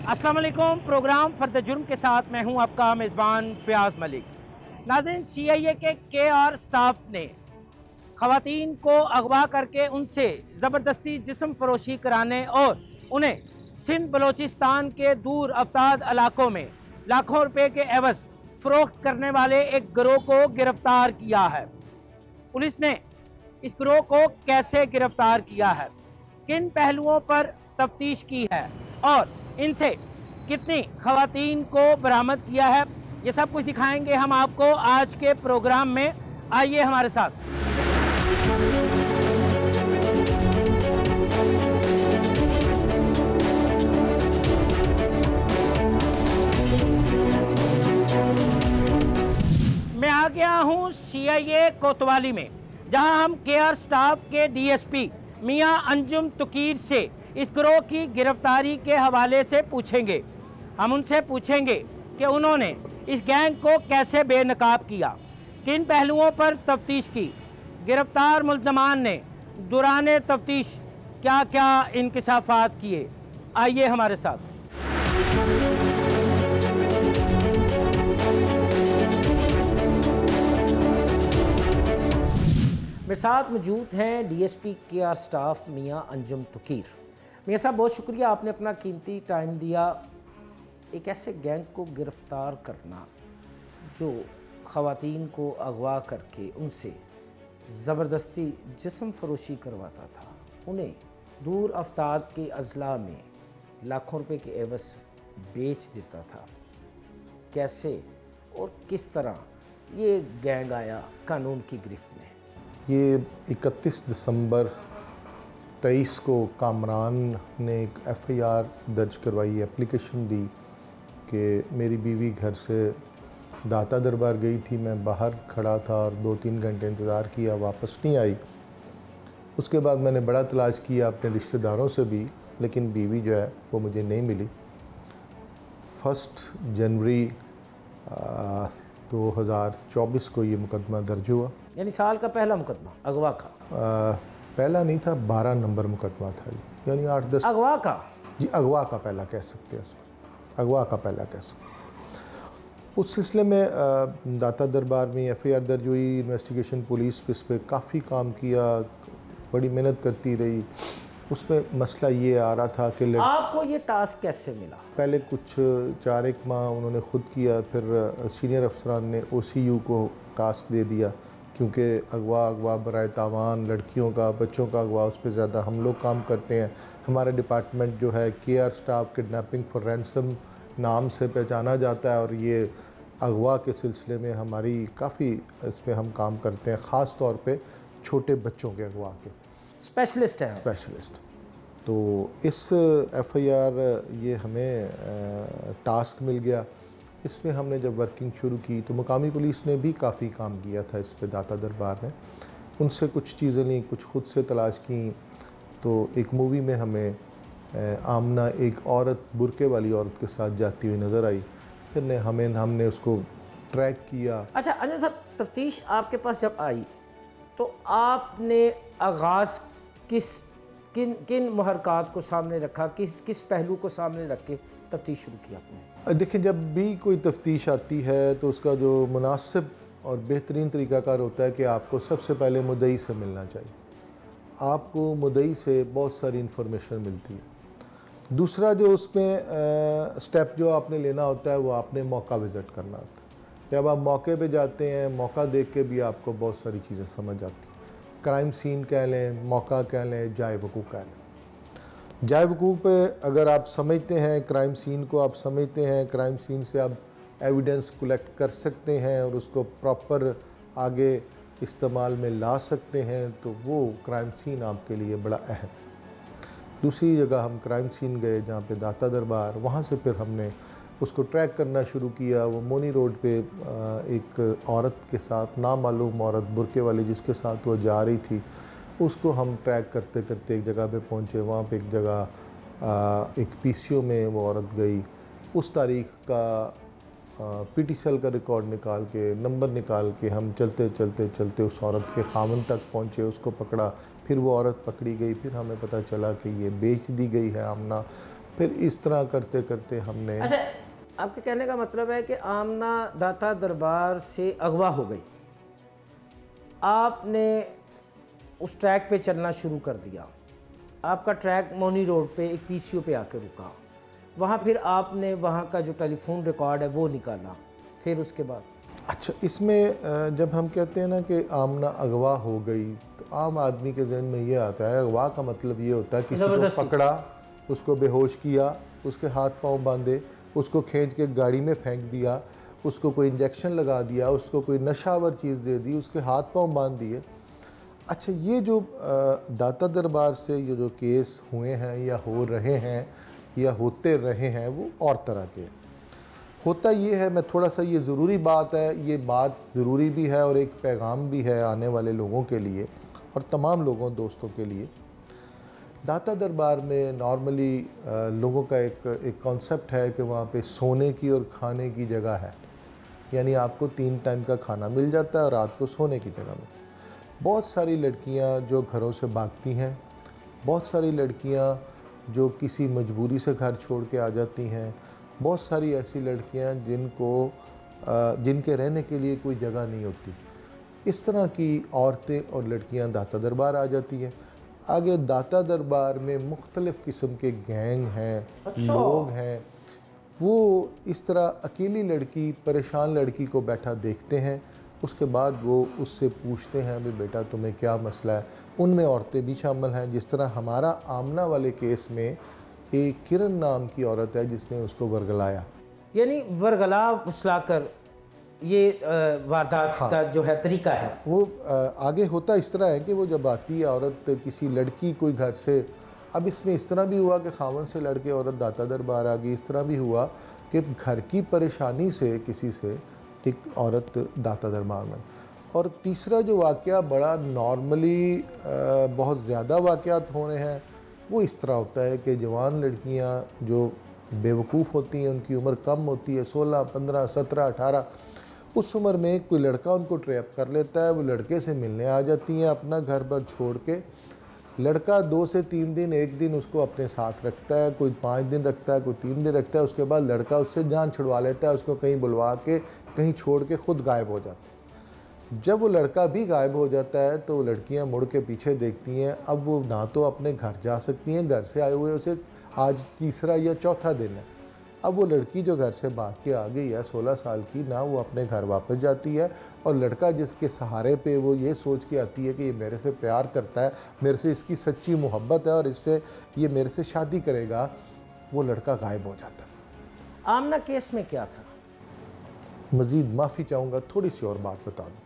अस्सलाम वालेकुम। प्रोग्राम फर्द जुर्म के साथ मैं हूं आपका मेज़बान फ़याज़ मलिक। नाज़रीन, CIA के KR स्टाफ ने ख़वातीन को अगवा करके उनसे ज़बरदस्ती जिस्म फ़रोशी कराने और उन्हें सिंध बलोचिस्तान के दूर अफ्ताद इलाकों में लाखों रुपए के एवज़ फ़रोख्त करने वाले एक गिरोह को गिरफ़्तार किया है। पुलिस ने इस गिरोह को कैसे गिरफ़्तार किया है, किन पहलुओं पर तफ्तीश की है और इनसे कितनी ख़वातीन को बरामद किया है, ये सब कुछ दिखाएंगे हम आपको आज के प्रोग्राम में। आइए हमारे साथ। मैं आ गया हूं CIA कोतवाली में, जहां हम KR स्टाफ के DSP मियां अंजुम तुकीर से इस गिरोह की गिरफ्तारी के हवाले से पूछेंगे। हम उनसे पूछेंगे कि उन्होंने इस गैंग को कैसे बेनकाब किया, किन पहलुओं पर तफ्तीश की, गिरफ्तार मुल्ज़मान ने दौरान तफ्तीश क्या क्या इंकशाफात किए। आइए हमारे साथ। मेरे साथ मौजूद हैं DSP KR स्टाफ मियां अंजुम तुकीर। मियां साहब, बहुत शुक्रिया, आपने अपना कीमती टाइम दिया। एक ऐसे गैंग को गिरफ़्तार करना जो ख़वातीन को अगवा करके उनसे ज़बरदस्ती जिस्म फ़रोशी करवाता था, उन्हें दूर अफ्ताद के अज़ला में लाखों रुपए के एवज़ बेच देता था, कैसे और किस तरह ये गैंग आया कानून की गिरफ्त में? ये 31 दिसंबर 23 को कामरान ने एक FIR दर्ज करवाई, एप्लीकेशन दी कि मेरी बीवी घर से दाता दरबार गई थी, मैं बाहर खड़ा था और 2-3 घंटे इंतज़ार किया, वापस नहीं आई। उसके बाद मैंने बड़ा तलाश किया अपने रिश्तेदारों से भी, लेकिन बीवी जो है वो मुझे नहीं मिली। 1 जनवरी 2024 को ये मुकदमा दर्ज हुआ। यानी साल का पहला मुकदमा अगवा का? पहला नहीं था, 12 नंबर मुकदमा था, यानी 8-10 अगवा का। जी, अगवा का पहला कह सकते हैं उसको, अगवा का पहला कह सकते हैं। उस सिलसिले में दाता दरबार में FIR दर्ज हुई, इन्वेस्टिगेशन पुलिस इस पर काफ़ी काम किया, बड़ी मेहनत करती रही। उसमें मसला ये आ रहा था कि आपको ये टास्क कैसे मिला? पहले कुछ 4-1 माह उन्होंने ख़ुद किया, फिर सीनियर अफसरान ने OCU को टास्क दे दिया, क्योंकि अगवा बराए तावान लड़कियों का, बच्चों का अगवा, उस पर ज़्यादा हम लोग काम करते हैं। हमारा डिपार्टमेंट जो है KR staff kidnapping for ransom नाम से पहचाना जाता है, और ये अगवा के सिलसिले में हमारी काफ़ी इसमें हम काम करते हैं, ख़ास तौर पे छोटे बच्चों के अगवा के स्पेशलिस्ट हैं। स्पेशलिस्ट। तो इस FIR ये हमें टास्क मिल गया। इसमें हमने जब वर्किंग शुरू की तो मुकामी पुलिस ने भी काफ़ी काम किया था इस पे, दाता दरबार ने उनसे कुछ चीज़ें ली, कुछ खुद से तलाश की। तो एक मूवी में हमें आमना एक औरत, बुरके वाली औरत के साथ जाती हुई नज़र आई, फिर हमने उसको ट्रैक किया। अच्छा अंजुम साहब, तफ्तीश आपके पास जब आई तो आपने आगाज़ किन मुहरकात को सामने रखा, किस पहलू को सामने रख के तफ्तीश शुरू की आपने? देखिए, जब भी कोई तफ्तीश आती है तो उसका जो मुनासिब और बेहतरीन तरीक़ाकार होता है कि आपको सबसे पहले मुद्दई से मिलना चाहिए। आपको मुद्दई से बहुत सारी इन्फॉर्मेशन मिलती है। दूसरा जो उसमें स्टेप जो आपने लेना होता है, वो आपने मौका विज़िट करना होता है। जब आप मौके पे जाते हैं, मौका देख के भी आपको बहुत सारी चीज़ें समझ आती हैं। क्राइम सीन कह लें, मौका कह लें, जाए वकूफ़ कह लें। जाए वकूफ़ पे अगर आप समझते हैं, क्राइम सीन को आप समझते हैं, क्राइम सीन से आप एविडेंस कलेक्ट कर सकते हैं और उसको प्रॉपर आगे इस्तेमाल में ला सकते हैं, तो वो क्राइम सीन आपके लिए बड़ा अहम। दूसरी जगह हम क्राइम सीन गए जहाँ पे दाता दरबार, वहाँ से फिर हमने उसको ट्रैक करना शुरू किया। वो मोनी रोड पे एक औरत के साथ, नामालूम औरत बुरके वाली जिसके साथ वो जा रही थी, उसको हम ट्रैक करते करते एक जगह पे पहुँचे। वहाँ पे एक जगह एक PCO में वो औरत गई। उस तारीख़ का PT सेल का रिकॉर्ड निकाल के, नंबर निकाल के हम चलते चलते चलते उस औरत के खामन तक पहुँचे, उसको पकड़ा। फिर वो औरत पकड़ी गई, फिर हमें पता चला कि ये बेच दी गई है आमना। फिर इस तरह करते करते हमने। अच्छा, आपके कहने का मतलब है कि आमना दाता दरबार से अगवा हो गई, आपने उस ट्रैक पे चलना शुरू कर दिया, आपका ट्रैक मोनी रोड पे एक पीसीओ पे आके रुका, वहाँ फिर आपने वहाँ का जो टेलीफोन रिकॉर्ड है वो निकाला, फिर उसके बाद? अच्छा, इसमें जब हम कहते हैं ना कि आमना अगवा हो गई, तो आम आदमी के जहन में ये आता है, अगवा का मतलब ये होता है किसी को पकड़ा, उसको बेहोश किया, उसके हाथ पांव बांधे, उसको खींच के गाड़ी में फेंक दिया, उसको कोई इंजेक्शन लगा दिया, उसको कोई नशावर चीज़ दे दी, उसके हाथ पांव बांध दिए। अच्छा, ये जो दाता दरबार से ये जो केस हुए हैं या हो रहे हैं या होते रहे हैं, वो और तरह के हैं। होता ये है, मैं थोड़ा सा, ये ज़रूरी बात है, ये बात ज़रूरी भी है और एक पैगाम भी है आने वाले लोगों के लिए और तमाम लोगों दोस्तों के लिए। दाता दरबार में नॉर्मली लोगों का एक कॉन्सेप्ट है कि वहाँ पे सोने की और खाने की जगह है, यानी आपको 3 टाइम का खाना मिल जाता है और रात को सोने की जगह में। बहुत सारी लड़कियाँ जो घरों से भागती हैं, बहुत सारी लड़कियाँ जो किसी मजबूरी से घर छोड़ के आ जाती हैं, बहुत सारी ऐसी लड़कियाँ जिनके रहने के लिए कोई जगह नहीं होती, इस तरह की औरतें और लड़कियाँ दाता दरबार आ जाती हैं। आगे दाता दरबार में मुख्तलिफ़ किस्म के गैंग हैं, लोग हैं, वो इस तरह अकेली लड़की, परेशान लड़की को बैठा देखते हैं, उसके बाद वो उससे पूछते हैं भाई बेटा तुम्हें क्या मसला है। उनमें औरतें भी शामिल हैं, जिस तरह हमारा आमना वाले केस में एक किरण नाम की औरत है जिसने उसको वर्गलाया, यानी वर्गला फुसलाकर ये वारदात का जो है तरीका है। वो आगे होता इस तरह है कि वो जब आती है औरत, किसी लड़की कोई घर से, अब इसमें इस तरह भी हुआ कि खावन से लड़के औरत दाता दरबार आ गई, इस तरह भी हुआ कि घर की परेशानी से किसी से एक औरत दाता दरबार में। और तीसरा जो वाक़या बड़ा नॉर्मली बहुत ज़्यादा वाक़यात हो रहे हैं, वो इस तरह होता है कि जवान लड़कियां जो बेवकूफ़ होती हैं, उनकी उम्र कम होती है, 16, 15, 17, 18, उस उम्र में कोई लड़का उनको ट्रैप कर लेता है, वो लड़के से मिलने आ जाती हैं अपना घर पर छोड़ के। लड़का 2 से 3 दिन, एक दिन उसको अपने साथ रखता है, कोई 5 दिन रखता है, कोई 3 दिन रखता है, उसके बाद लड़का उससे जान छुड़वा लेता है, उसको कहीं बुलवा के कहीं छोड़ के खुद गायब हो जाता है। जब वो लड़का भी गायब हो जाता है तो लड़कियां मुड़ के पीछे देखती हैं, अब वो ना तो अपने घर जा सकती हैं, घर से आए हुए उसे आज तीसरा या चौथा दिन है, अब वो लड़की जो घर से भाग के आ गई है 16 साल की, ना वो अपने घर वापस जाती है, और लड़का जिसके सहारे पे वो ये सोच के आती है कि ये मेरे से प्यार करता है, मेरे से इसकी सच्ची मोहब्बत है और इससे ये मेरे से शादी करेगा, वो लड़का गायब हो जाता है। आमना केस में क्या था? मज़ीद माफ़ी चाहूँगा, थोड़ी सी और बात बता दूँ।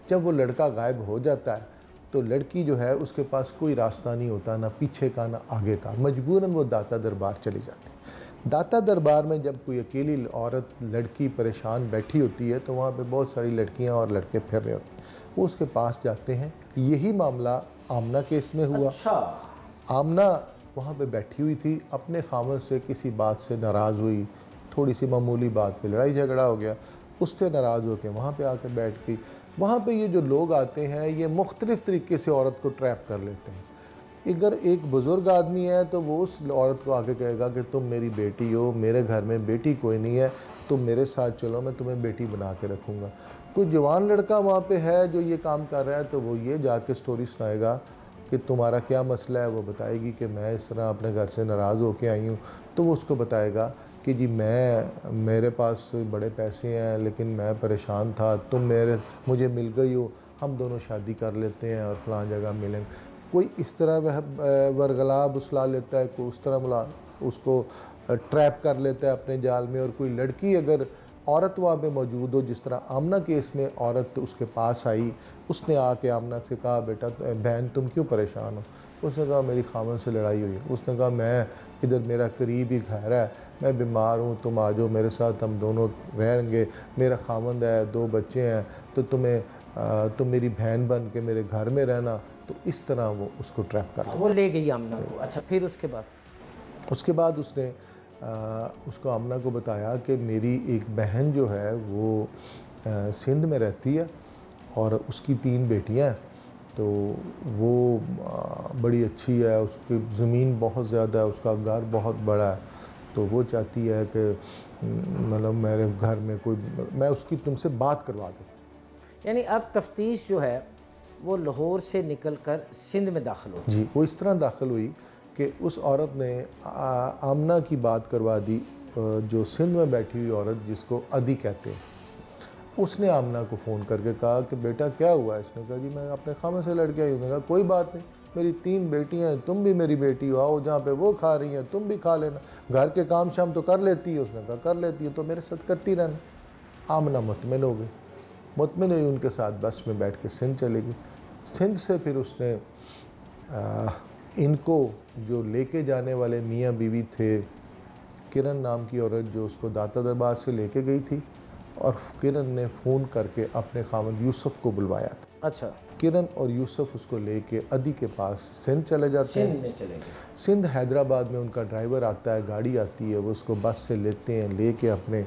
जब वो लड़का गायब हो जाता है तो लड़की जो है उसके पास कोई रास्ता नहीं होता, ना पीछे का ना आगे का, मजबूरन वो दाता दरबार चली जाती है। दाता दरबार में जब कोई अकेली औरत लड़की परेशान बैठी होती है तो वहाँ पे बहुत सारी लड़कियाँ और लड़के फिर रहे होते हैं, वो उसके पास जाते हैं। यही मामला आमना केस में हुआ। अच्छा। आमना वहाँ पे बैठी हुई थी, अपने खामन से किसी बात से नाराज़ हुई, थोड़ी सी मामूली बात पे लड़ाई झगड़ा हो गया, उससे नाराज़ होकर वहाँ पे आकर बैठ गई। वहाँ पे ये जो लोग आते हैं ये मुख्तलिफ़ तरीके से औरत को ट्रैप कर लेते हैं। अगर एक बुज़ुर्ग आदमी है तो वो उस औरत को आके कहेगा कि तुम मेरी बेटी हो, मेरे घर में बेटी कोई नहीं है, तुम मेरे साथ चलो, मैं तुम्हें बेटी बना के रखूँगा। कोई जवान लड़का वहाँ पे है जो ये काम कर रहा है तो वो ये जाके स्टोरी सुनाएगा कि तुम्हारा क्या मसला है। वो बताएगी कि मैं इस तरह अपने घर से नाराज़ होके आई हूँ, तो वो उसको बताएगा कि जी मेरे पास बड़े पैसे हैं लेकिन मैं परेशान था, तुम मुझे मिल गई हो, हम दोनों शादी कर लेते हैं और फ़लाँ जगह मिलेंगे। कोई इस तरह वह वरगला बुसला लेता है, कोई उस तरह उसको ट्रैप कर लेता है अपने जाल में। और कोई लड़की अगर औरत वहाँ पे मौजूद हो, जिस तरह आमना केस में औरत उसके पास आई, उसने आके आमना से कहा बेटा बहन तुम क्यों परेशान हो? उसने कहा मेरी खामन से लड़ाई हुई है। उसने कहा मैं इधर मेरा करीब ही घर है, मैं बीमार हूँ, तुम आ जाओ मेरे साथ, हम दोनों रहेंगे, मेरा खामंद है, 2 बच्चे हैं, तो तुम मेरी बहन बन के मेरे घर में रहना। तो इस तरह वो उसको ट्रैप कर वो ले गई आमना को। अच्छा, फिर उसके बाद उसने उसको आमना को बताया कि मेरी एक बहन जो है वो सिंध में रहती है और उसकी 3 बेटियां हैं, तो वो बड़ी अच्छी है, उसकी ज़मीन बहुत ज़्यादा है, उसका घर बहुत बड़ा है, तो वो चाहती है कि मतलब मेरे घर में कोई, मैं उसकी तुमसे बात करवा देती। यानी अब तफ्तीश जो है वो लाहौर से निकल कर सिंध में दाखिल हो जी, वो इस तरह दाखिल हुई कि उस औरत ने आमना की बात करवा दी, जो सिंध में बैठी हुई औरत जिसको अदी कहते हैं। उसने आमना को फ़ोन करके कहा कि बेटा क्या हुआ है? इसने कहा जी मैं अपने खामे से लड़ के आई। उसने कहा कोई बात नहीं, मेरी 3 बेटियां हैं, तुम भी मेरी बेटी हो, आओ जहाँ पे वो खा रही हैं तुम भी खा लेना, घर के काम शाम तो कर लेती है। उसने कहा कर लेती है तो मेरे साथ करती रहना। आमना मुतमिन हो गई, मुतमिन हुई, उनके साथ बस में बैठ के सिंध चली गई। सिंध से फिर उसने इनको जो लेके जाने वाले मियाँ बीवी थे, किरण नाम की औरत जो उसको दाता दरबार से लेके गई थी, और किरण ने फ़ोन करके अपने खामद यूसुफ को बुलवाया था। अच्छा, किरण और यूसुफ उसको लेके अदी के पास सिंध चले जाते हैं। सिंध में चले गए। सिंध हैदराबाद में उनका ड्राइवर आता है, गाड़ी आती है, वो उसको बस से लेते हैं, लेके अपने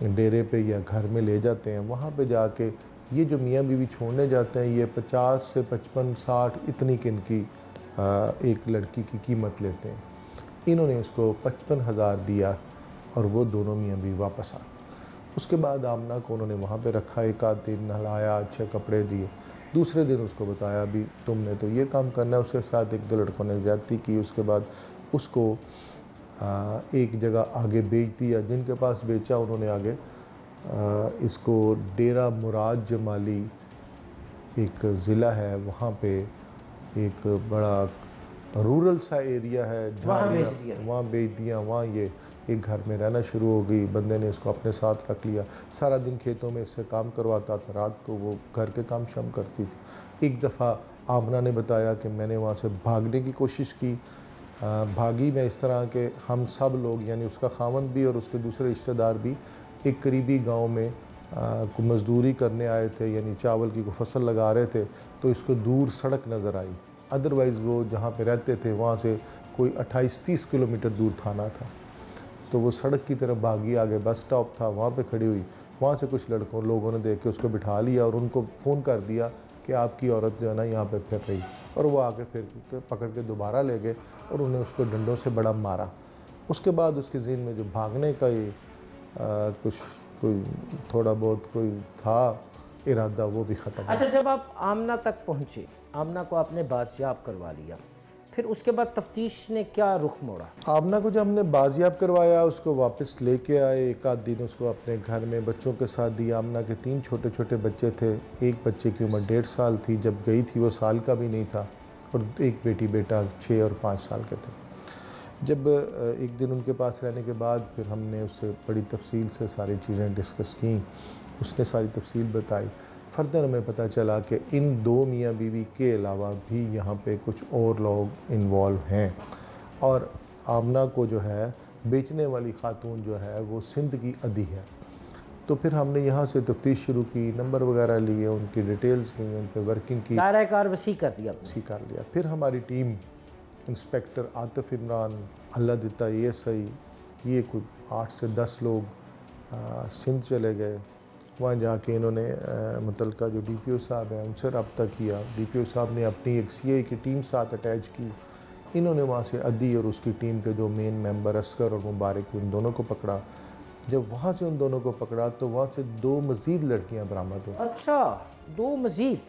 डेरे पे या घर में ले जाते हैं। वहाँ पे जाके ये जो मियाँ बीवी छोड़ने जाते हैं, ये 50 से 55-60 इतनी किन की एक लड़की की कीमत लेते हैं। इन्होंने उसको 55,000 दिया और वो दोनों मियाँ बीवी वापस आ गए। उसके बाद आमना को उन्होंने वहाँ पे रखा, एक आध दिन नहलाया, अच्छे कपड़े दिए। दूसरे दिन उसको बताया अभी तुमने तो ये काम करना है। उसके साथ 1-2 लड़कों ने ज़्यादती की। उसके बाद उसको एक जगह आगे बेच दिया, जिनके पास बेचा उन्होंने आगे इसको डेरा मुराद जमाली एक ज़िला है, वहाँ पे एक बड़ा रूरल सा एरिया है, वहाँ बेच दिया। वहाँ ये एक घर में रहना शुरू हो गई। बंदे ने इसको अपने साथ रख लिया, सारा दिन खेतों में इससे काम करवाता था, रात को वो घर के काम शाम करती थी। एक दफ़ा आमना ने बताया कि मैंने वहाँ से भागने की कोशिश की, भागी मैं इस तरह के हम सब लोग, यानी उसका खावंद भी और उसके दूसरे रिश्तेदार भी एक करीबी गांव में को मज़दूरी करने आए थे, यानी चावल की को फसल लगा रहे थे, तो इसको दूर सड़क नज़र आई। अदरवाइज़ वो जहाँ पे रहते थे वहाँ से कोई 28-30 किलोमीटर दूर थाना था, तो वो सड़क की तरफ भागी। आगे बस स्टॉप था, वहाँ पे खड़ी हुई। वहाँ से कुछ लोगों ने देख के उसको बिठा लिया और उनको फ़ोन कर दिया कि आपकी औरत जो है ना यहाँ पे फिर रही, और वो आके फिर पकड़ के दोबारा ले गए और उन्हें उसको डंडों से बड़ा मारा। उसके बाद उसके ज़हन में जो भागने का ही कुछ कोई थोड़ा बहुत कोई था इरादा, वो भी ख़त्म। अच्छा, जब आप आमना तक पहुँचे, आमना को आपने बाजियाब करवा लिया, फिर उसके बाद तफ्तीश ने क्या रुख मोड़ा? आमना को जब हमने बाजियाब करवाया, उसको वापस लेके आए, एक आध दिन उसको अपने घर में बच्चों के साथ दिया। आमना के 3 छोटे छोटे बच्चे थे, एक बच्चे की उम्र 1.5 साल थी, जब गई थी वो साल का भी नहीं था, और एक बेटी बेटा 6 और 5 साल के थे। जब एक दिन उनके पास रहने के बाद फिर हमने उससे बड़ी तफसील से सारी चीज़ें डिस्कस की, उसने सारी तफसील बताई। फर्दर हमें पता चला कि इन 2 मियाँ बीवी के अलावा भी यहाँ पे कुछ और लोग इन्वॉल्व हैं, और आमना को जो है बेचने वाली खातून जो है वो सिंध की अदी है। तो फिर हमने यहाँ से तफ्तीश शुरू की, नंबर वगैरह लिए, उनकी डिटेल्स ली, उन पर वर्किंग की, दायरा कार वसी कर दिया। कर लिया। फिर हमारी टीम इंस्पेक्टर आतिफ इमरान, अल्लाह दिता ASI, ये कुछ 8 से 10 लोग सिंध चले गए। वहाँ जाके इन्होंने मुतलका जो DPO साहब हैं उनसे रब्ता किया। DPO साहब ने अपनी एक CI की टीम साथ अटैच की। इन्होंने वहाँ से अदी और उसकी टीम के जो मेन मेंबर असगर और मुबारक, उन दोनों को पकड़ा। जब वहाँ से उन दोनों को पकड़ा तो वहाँ से 2 मज़ीद लड़कियाँ बरामद हुई। अच्छा, 2 मज़ीद?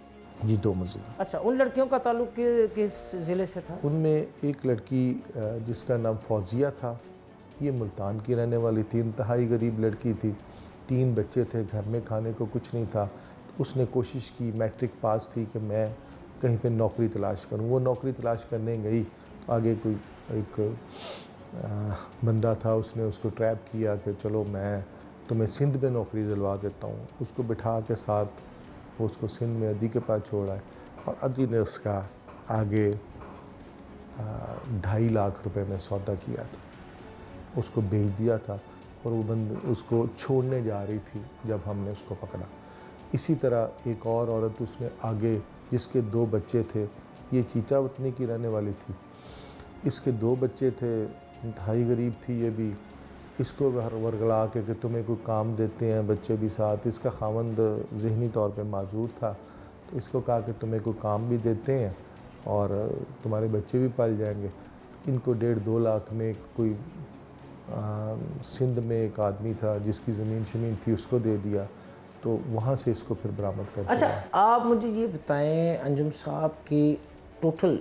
जी, 2 मज़ीद। अच्छा, उन लड़कियों का ताल्लुक किस ज़िले से था? उनमें एक लड़की जिसका नाम फौजिया था, ये मुल्तान की रहने वाली थी, इंतहाई गरीब लड़की थी, 3 बच्चे थे, घर में खाने को कुछ नहीं था। उसने कोशिश की, मैट्रिक पास थी, कि मैं कहीं पे नौकरी तलाश करूं। वो नौकरी तलाश करने गई तो आगे कोई एक बंदा था, उसने उसको ट्रैप किया कि चलो मैं तुम्हें सिंध में नौकरी दिलवा देता हूँ। उसको बिठा के साथ वो उसको सिंध में अदी के पास छोड़ा है, और अदी ने उसका आगे 2.5 लाख रुपए में सौदा किया था, उसको बेच दिया था, और वो बंद उसको छोड़ने जा रही थी जब हमने उसको पकड़ा। इसी तरह एक और औरत उसने आगे, जिसके 2 बच्चे थे, ये चीचा वतनी की रहने वाली थी, इसके 2 बच्चे थे, इंतहाई गरीब थी ये भी। इसको वर्गला के कि तुम्हें कोई काम देते हैं, बच्चे भी साथ। इसका खावंद ज़हनी तौर पे माजूर था, तो इसको कहा कि तुम्हें कोई काम भी देते हैं और तुम्हारे बच्चे भी पाल जाएंगे। इनको 1.5-2 लाख में कोई सिंध में एक आदमी था जिसकी ज़मीन शमीन थी, उसको दे दिया, तो वहाँ से इसको फिर बरामद कर। अच्छा, आप मुझे ये बताएं अंजुम साहब कि टोटल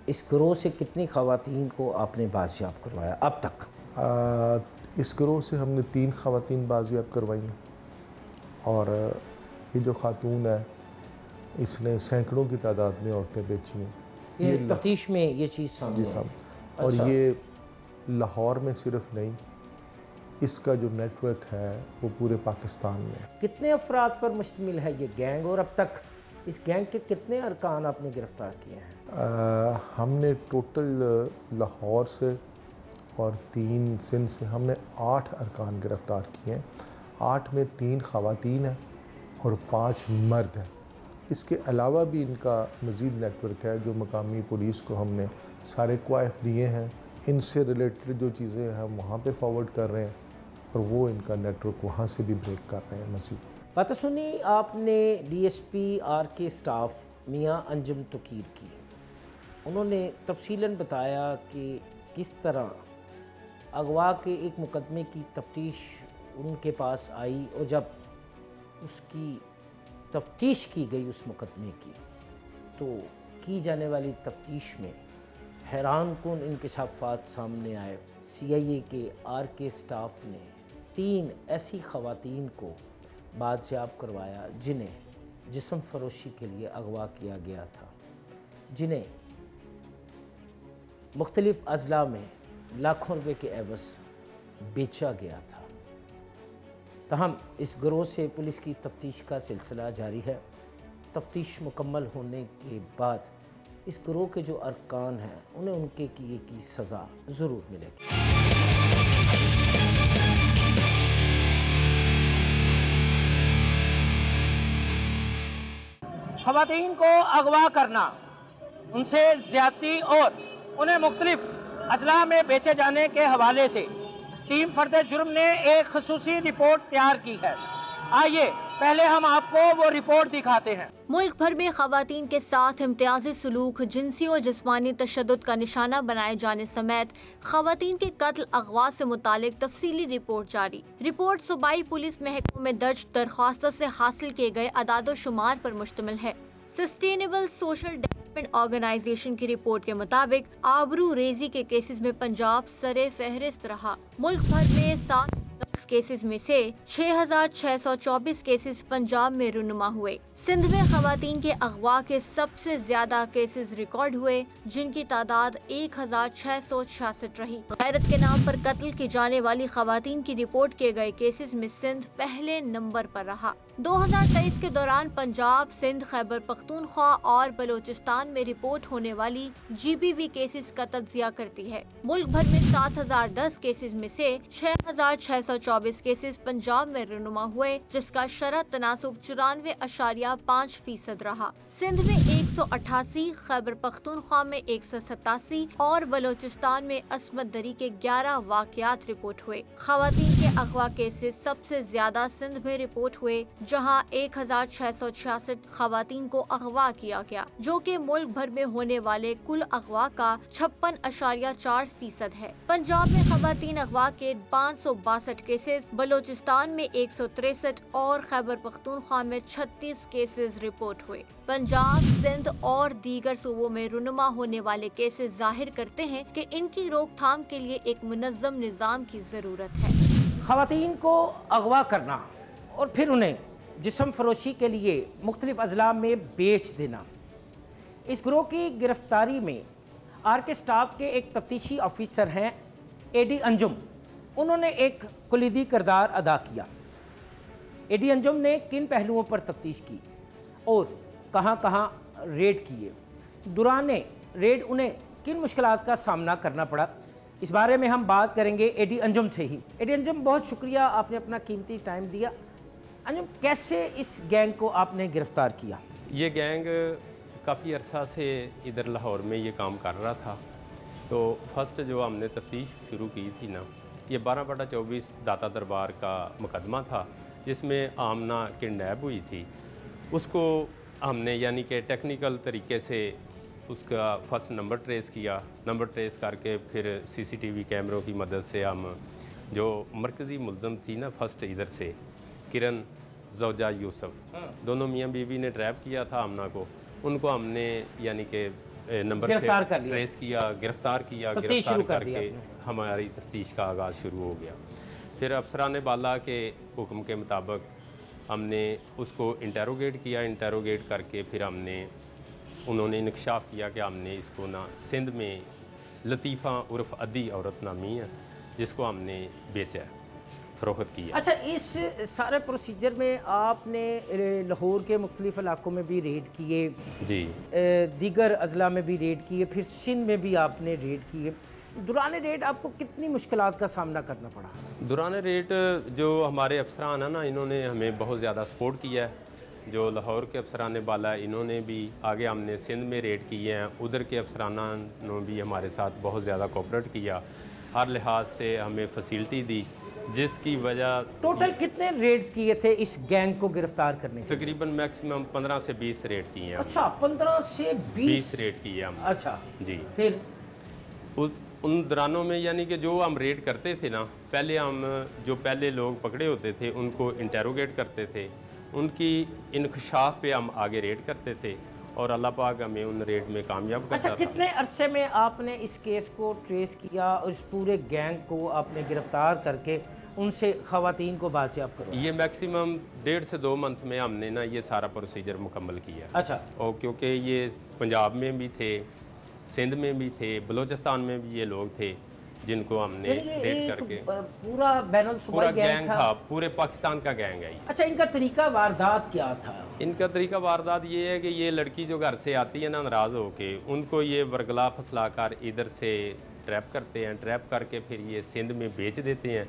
इस गिरोह से कितनी ख़वातीन को आपने बाजियाब करवाया अब तक? इस गिरोह से हमने 3 ख़वातीन बाजियाब करवाई हैं, और ये जो खातून है इसने सैकड़ों की तादाद में औरतें बेची हैं। ये तफ्तीश में ये चीज़ सामने जी साहब। अच्छा। और ये लाहौर में सिर्फ नहीं, इसका जो नेटवर्क है वो पूरे पाकिस्तान में। कितने अफराद पर मुश्तमिल है ये गैंग, और अब तक इस गैंग के कितने अरकान आपने गिरफ़्तार किए हैं? हमने टोटल लाहौर से और 3 सिंध से हमने 8 अरकान गिरफ़्तार किए हैं। 8 में 3 ख़वातीन हैं और 5 मर्द हैं। इसके अलावा भी इनका मज़ीद नेटवर्क है जो मकामी पुलिस को हमने सारे क्वाइफ दिए हैं। इनसे रिलेटेड जो चीज़ें हैं हम वहाँ पे फॉरवर्ड कर रहे हैं, और वो इनका नेटवर्क वहाँ से भी ब्रेक कर रहे हैं मज़ीद। बात सुनी आपने DSP RK स्टाफ मियाँ अंजुम तकीर की। उन्होंने तफसीलन बताया कि किस तरह अगवा के एक मुकदमे की तफ्तीश उनके पास आई, और जब उसकी तफ्तीश की गई उस मुकदमे की, तो की जाने वाली तफ्तीश में हैरान कुन इंकशाफात सामने आए। CIA के RK स्टाफ ने 3 ऐसी ख़वातीन को बाजियाब करवाया जिन्हें जिस्म फरोशी के लिए अगवा किया गया था, जिन्हें मुख्तलिफ़ अजला में लाखों रुपए के एवज़ बेचा गया था। तहम इस गिरोह से पुलिस की तफ्तीश का सिलसिला जारी है। तफ्तीश मुकम्मल होने के बाद इस गिरोह के जो अरकान हैं उन्हें उनके किए की सज़ा ज़रूर मिलेगी। ख़वातीन को अगवा करना, उनसे ज़्यादती और उन्हें मुख्तलिफ अजला में बेचे जाने के हवाले से टीम फर्द जुर्म ने एक ख़ुसूसी रिपोर्ट तैयार की है। आइए पहले हम आपको वो रिपोर्ट दिखाते हैं। मुल्क भर में ख़वातीन के साथ इम्तियाजी सलूक, जिनसी और जिस्मानी तशद्दुद का निशाना बनाए जाने समेत ख़वातीन के कत्ल अगवा से मुतालिक तफसीली रिपोर्ट जारी। रिपोर्ट सूबाई पुलिस महकमों में दर्ज दरख्वास्तों से हासिल किए गए अदाद शुमार पर मुश्तमिल है। सस्टेनेबल सोशल डेवलपमेंट ऑर्गेनाइजेशन की रिपोर्ट के मुताबिक आबरू रेजी के केसेस में पंजाब सरे फहरिस्त रहा। मुल्क भर में 7 केसेस में से 6,624 केसेस पंजाब में रुनुमा हुए। सिंध में ख़वातीन के अगवा के सबसे ज्यादा केसेस रिकॉर्ड हुए, जिनकी तादाद 1,666 रही। गैरत के नाम पर कत्ल की जाने वाली ख़वातीन की रिपोर्ट किए गए केसेस में सिंध पहले नंबर पर रहा। 2023 के दौरान पंजाब, सिंध, खैबर पख्तूनख्वा और बलोचिस्तान में रिपोर्ट होने वाली GBV केसेस का तज्जिया करती है। मुल्क भर में 7,010 केसेस में से 6,624 केसेस पंजाब में रुनुमा हुए, जिसका शरह तनासुब 94.5% रहा। सिंध में 188, खैबर पख्तूनख्वा में 187 और बलोचिस्तान में असमत दरी के 11 वाकयात रिपोर्ट हुए। ख़वातीन के अगवा केसेस सबसे ज्यादा सिंध में रिपोर्ट हुए, जहां 1,666 ख़वातीन को अगवा किया गया, जो कि मुल्क भर में होने वाले कुल अगवा का 56.4% है। पंजाब में ख़वातीन अगवा के 562 केसेस, बलोचिस्तान में 163 और खैबर पख्तूनख्वा में 36 केसेस रिपोर्ट हुए। पंजाब, सिंध और दीगर सूबों में रुनुमा होने वाले केसेस जाहिर करते हैं कि इनकी रोकथाम के लिए एक मुनज़्ज़म निज़ाम की ज़रूरत है। ख़वातीन को अगवा करना और फिर उन्हें जिस्म फरोशी के लिए मुख्तलिफ अजला में बेच देना, इस गिरोह की गिरफ्तारी में RK स्टाफ के एक तफ्तीशी ऑफिसर हैं AD अंजुम, उन्होंने एक कुलीदी किरदार अदा किया। AD अंजुम ने किन पहलुओं पर तफ्तीश की और कहां-कहां रेड किए, दौरान रेड उन्हें किन मुश्किलात का सामना करना पड़ा, इस बारे में हम बात करेंगे AD अंजुम से ही। AD अंजुम, बहुत शुक्रिया, आपने अपना कीमती टाइम दिया। अंजुम, कैसे इस गैंग को आपने गिरफ़्तार किया? ये गैंग काफ़ी अरसा से इधर लाहौर में ये काम कर रहा था। तो फर्स्ट जो हमने तफ्तीश शुरू की थी ना, ये 12/24 दाता दरबार का मुकदमा था, जिसमें आमना किडनैप हुई थी। उसको हमने यानी कि टेक्निकल तरीके से उसका फर्स्ट नंबर ट्रेस किया। नंबर ट्रेस करके फिर CCTV कैमरों की मदद से हम जो मरकज़ी मुलज़म थी ना फर्स्ट इधर से किरण ज़ौजा यूसुफ, दोनों मियाँ बीवी ने ट्रैप किया था आमना को, उनको हमने यानी कि नंबर से ट्रेस किया, गिरफ़्तार किया। गिरफ़्तार करके हमारी तफ्तीश का आगाज़ शुरू हो गया। फिर अफसरान बाला के हुक्म के मुताबिक हमने उसको इंटेरोगेट किया। इंटेरोगेट करके फिर हमने उन्होंने इंकशाफ किया कि हमने इसको ना सिंध में लतीफ़ा उर्फ़ अद्दी औरत नामी है जिसको हमने बेचा है, फ़रोख्त किया। अच्छा, इस सारे प्रोसीजर में आपने लाहौर के मुख्तलिफ़ इलाकों में भी रेड किए जी, दीगर अजला में भी रेड किए, फिर सिंध में भी आपने रेड किए। दौरान रेड आपको कितनी मुश्किलात का सामना करना पड़ा? दौरान रेड जो हमारे अफसरान हैं ना, इन्होंने हमें बहुत ज़्यादा सपोर्ट किया है। जो लाहौर के अफसरान बाला इन्होंने भी, आगे हमने सिंध में रेड किए हैं, उधर के अफसराना ने भी हमारे साथ बहुत ज़्यादा कोऑपरेट किया, हर लिहाज से हमें फैसिलिटी दी, जिसकी वजह। टोटल कितने रेड्स किए थे इस गैंग को गिरफ्तार करने के? तकरीबन मैक्सिमम 15 से 20 रेड किए हैं। अच्छा, 15 से 20 रेड किए हम। अच्छा जी। फिर उन दौरानों में यानी कि जो हम रेड करते थे ना, पहले हम जो पहले लोग पकड़े होते थे उनको इंटेरोगेट करते थे, उनकी इंकशाफ पे हम आगे रेड करते थे और अल्लाह पाक हमें उन रेड में कामयाब करता था। अच्छा, कितने अरसे में आपने इस केस को ट्रेस किया और इस पूरे गैंग को आपने गिरफ्तार करके उनसे ख़वातीन को बाजियाब करवाया? ये मैक्सिमम 1.5 से 2 मंथ में हमने ना ये सारा प्रोसीजर मुकम्मल किया। अच्छा। और क्योंकि ये पंजाब में भी थे, सिंध में भी थे, बलूचिस्तान में भी ये लोग थे जिनको हमने रेड करके पूरा बैनुल-सूबाई गैंग था, पूरे पाकिस्तान का गैंग है। अच्छा, इनका तरीका वारदात क्या था? इनका तरीका वारदात ये है कि ये लड़की जो घर से आती है ना नाराज़ होके, उनको ये बरगला फसलाकर इधर से ट्रैप करते हैं, ट्रैप करके फिर ये सिंध में बेच देते हैं।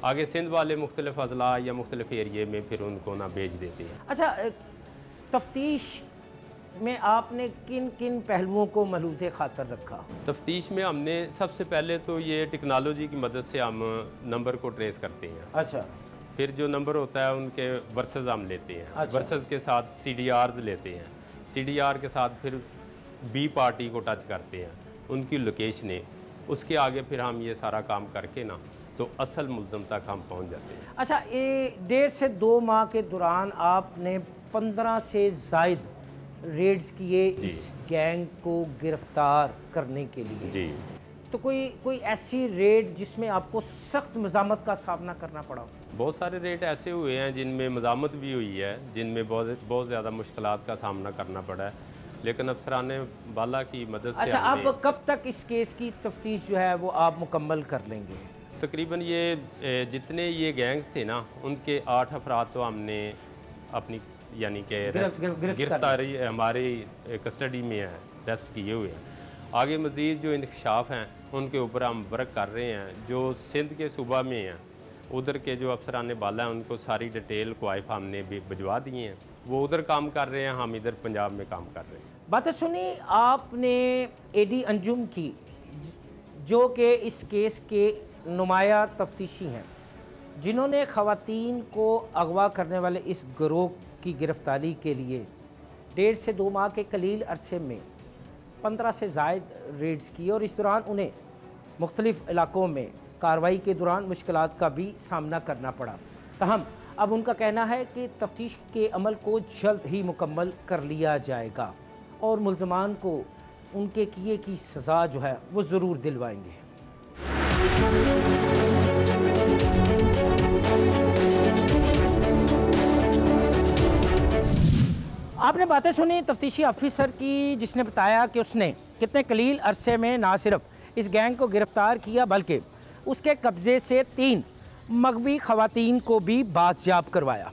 आगे सिंध वाले मुख्तलिफ अजला या मुख्तलिफ एरिए में फिर उनको ना बेच देते हैं। अच्छा, तफ्तीश में आपने किन किन पहलुओं को मलूज़े खातर रखा? तफ्तीश में हमने सबसे पहले तो ये टेक्नोलॉजी की मदद से हम नंबर को ट्रेस करते हैं। अच्छा। फिर जो नंबर होता है उनके वर्सेस हम लेते हैं। अच्छा। वर्सेस के साथ CDRs लेते हैं। CDR के साथ फिर B पार्टी को टच करते हैं, उनकी लोकेशनें, उसके आगे फिर हम ये सारा काम करके ना तो असल मुल्ज़म तक हम पहुंच जाते हैं। अच्छा, ये 1.5 से 2 माह के दौरान आपने 15 से ज़ायद रेड्स किए इस गैंग को गिरफ्तार करने के लिए। जी। तो कोई ऐसी रेड जिसमें आपको सख्त मज़ामत का सामना करना पड़ा? बहुत सारे रेड ऐसे हुए हैं जिनमें मज़ामत भी हुई है, जिनमें बहुत ज़्यादा मुश्किलात का सामना करना पड़ा है, लेकिन अफसरान बाला की मदद से। अच्छा, अब कब तक इस केस की तफ्तीश जो है वो आप मुकम्मल कर लेंगे? तकरीबन ये जितने ये गैंग्स थे ना, उनके 8 अफराद तो हमने अपनी यानी कि गिरफ्तारी हमारी कस्टडी में है, अरेस्ट किए हुए हैं। आगे मज़ीद जो इंकशाफ हैं उनके ऊपर हम वर्क कर रहे हैं। जो सिंध के सूबा में हैं उधर के जो अफसरान बाला हैं उनको सारी डिटेल क्वाइफ हमने भी भिजवा दिए हैं, वो उधर काम कर रहे हैं, हम इधर पंजाब में काम कर रहे हैं। बातें सुनी आपने AD अंजुम की, जो कि इस केस के नुमाया तफ्तीशी हैं, जिन्होंने ख़वातीन को अगवा करने वाले इस गिरोह की गिरफ्तारी के लिए 1.5 से 2 माह के कलील अरसे में 15 से ज़ायद रेड्स किए और इस दौरान उन्हें मुख्तलिफ़ इलाकों में कार्रवाई के दौरान मुश्किलात का भी सामना करना पड़ा। तहम अब उनका कहना है कि तफ्तीश के अमल को जल्द ही मुकम्मल कर लिया जाएगा और मुल्ज़मान को उनके किए की सज़ा जो है वो ज़रूर दिलवाएंगे। आपने बातें सुनी तफ्तीशी ऑफिसर की, जिसने बताया कि उसने कितने कलील अरसे में ना सिर्फ इस गैंग को गिरफ़्तार किया बल्कि उसके कब्ज़े से 3 मगवी ख़वातीन को भी बाजियाब करवाया।